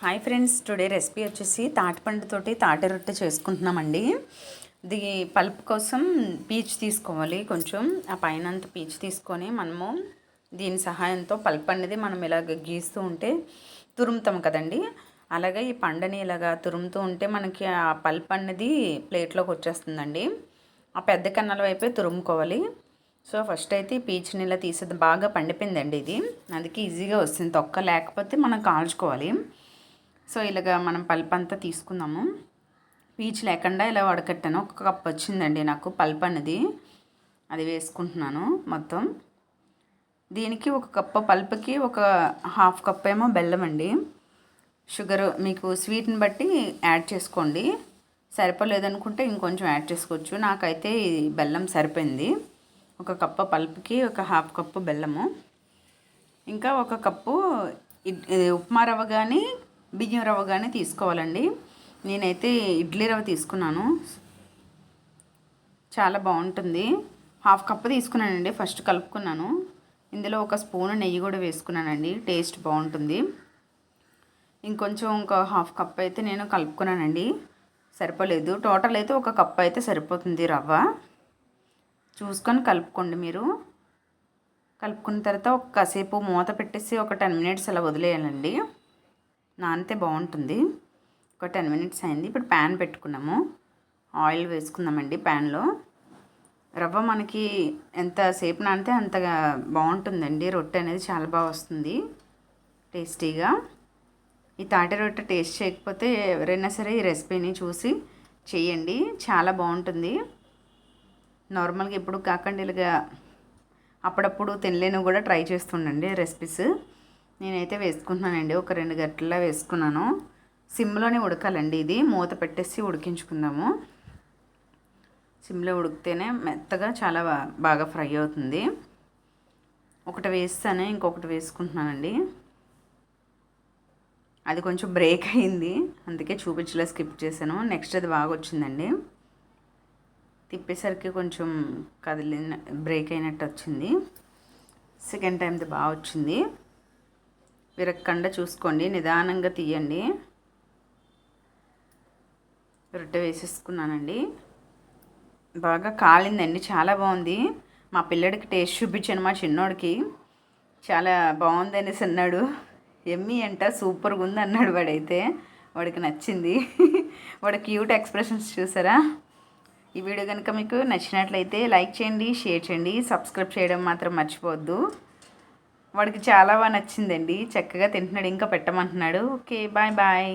Hi friends, today recipe వచ్చేసి తాటిపండుతోటి తాటి రొట్టె చేసుకుంటున్నామండి. ఇది పల్ప్ కోసం పీచు తీసుకోవాలి. కొంచెం ఆ పైన అంత పీచు తీసుకొని మనము దీని సహాయంతో పల్ప్ అనేది మనం ఇలాగ గీస్తూ ఉంటే తురుముతాం కదండి. అలాగే ఈ పండుని ఇలాగా తురుముతూ ఉంటే మనకి ఆ పల్ప్ అనేది ప్లేట్లోకి వచ్చేస్తుందండి. ఆ పెద్ద కన్నాల వైపే తురుముకోవాలి. సో ఫస్ట్ అయితే ఈ పీచుని ఇలా తీసేది బాగా పండిపోయిందండి. ఇది అందుకే ఈజీగా వస్తుంది. తొక్క లేకపోతే మనం కాల్చుకోవాలి. సో ఇలాగా మనం పల్ప్ అంతా తీసుకుందాము. పీచు లేకుండా ఇలా వడకట్టాను. ఒక కప్ వచ్చిందండి నాకు పల్ప్ అనేది. అది వేసుకుంటున్నాను మొత్తం. దీనికి ఒక కప్పు పల్ప్కి ఒక హాఫ్ కప్ ఏమో బెల్లం అండి. షుగర్ మీకు స్వీట్ని బట్టి యాడ్ చేసుకోండి. సరిపోలేదనుకుంటే ఇంకొంచెం యాడ్ చేసుకోవచ్చు. నాకైతే బెల్లం సరిపోయింది. ఒక కప్పు పల్ప్కి ఒక హాఫ్ కప్పు బెల్లము, ఇంకా ఒక కప్పు ఉప్మా రవ్వ కానీ బియ్యం రవ్వ కానీ తీసుకోవాలండి. నేనైతే ఇడ్లీ రవ్వ తీసుకున్నాను. చాలా బాగుంటుంది. హాఫ్ కప్ తీసుకున్నానండి. ఫస్ట్ కలుపుకున్నాను. ఇందులో ఒక స్పూన్ నెయ్యి కూడా వేసుకున్నానండి. టేస్ట్ బాగుంటుంది. ఇంకొంచెం ఒక హాఫ్ కప్ అయితే నేను కలుపుకున్నానండి. సరిపోలేదు. టోటల్ అయితే ఒక కప్ అయితే సరిపోతుంది రవ్వ. చూసుకొని కలుపుకోండి మీరు. కలుపుకున్న తర్వాత ఒక కాసేపు మూత పెట్టేసి ఒక 10 మినిట్స్ అలా వదిలేయాలండి. నానితే బాగుంటుంది. ఒక 10 మినిట్స్ అయింది. ఇప్పుడు ప్యాన్ పెట్టుకున్నాము. ఆయిల్ వేసుకుందామండి. ప్యాన్లో రవ్వ మనకి ఎంతసేపు నానితే అంతగా బాగుంటుందండి. రొట్టె అనేది చాలా బాగా వస్తుంది టేస్టీగా. ఈ తాటి రొట్టె టేస్ట్ చేయకపోతే ఎవరైనా సరే ఈ రెసిపీని చూసి చేయండి. చాలా బాగుంటుంది. నార్మల్గా ఎప్పుడు కాకుండా ఇలాగా అప్పుడప్పుడు తినలేను కూడా ట్రై చేస్తుండండి రెసిపీస్. నేనైతే వేసుకుంటున్నానండి. ఒక 2 గంటల్లో వేసుకున్నాను. సిమ్లోనే ఉడకాలండి. ఇది మూత పెట్టేసి ఉడికించుకుందాము. సిమ్లో ఉడికితేనే మెత్తగా చాలా బాగా ఫ్రై అవుతుంది. ఒకటి వేస్తాను, ఇంకొకటి వేసుకుంటున్నానండి. అది కొంచెం బ్రేక్ అయింది, అందుకే చూపించలే, స్కిప్ చేశాను. నెక్స్ట్ అది బాగా వచ్చిందండి. తిప్పేసరికి కొంచెం బ్రేక్ అయినట్టు వచ్చింది. సెకండ్ టైంది బాగా వచ్చింది. విరక్కండా చూసుకోండి, నిదానంగా తీయండి. రొట్టె వేసేసుకున్నానండి. బాగా కాలిందండి. చాలా బాగుంది. మా పిల్లడికి టేస్ట్ చూపించాను. మా చిన్నోడికి చాలా బాగుంది అనేసి అన్నాడు. ఎమ్మి అంట, సూపర్గా ఉంది అన్నాడు. వాడికి నచ్చింది. వాడి క్యూట్ ఎక్స్ప్రెషన్స్ చూసారా. ఈ వీడియో కనుక మీకు నచ్చినట్లయితే లైక్ చేయండి, షేర్ చేయండి, సబ్స్క్రైబ్ చేయడం మాత్రం మర్చిపోవద్దు. వాడికి చాలా బాగా నచ్చిందండి. చక్కగా తింటున్నాడు. ఇంకా పెట్టమంటున్నాడు. Okay, bye bye.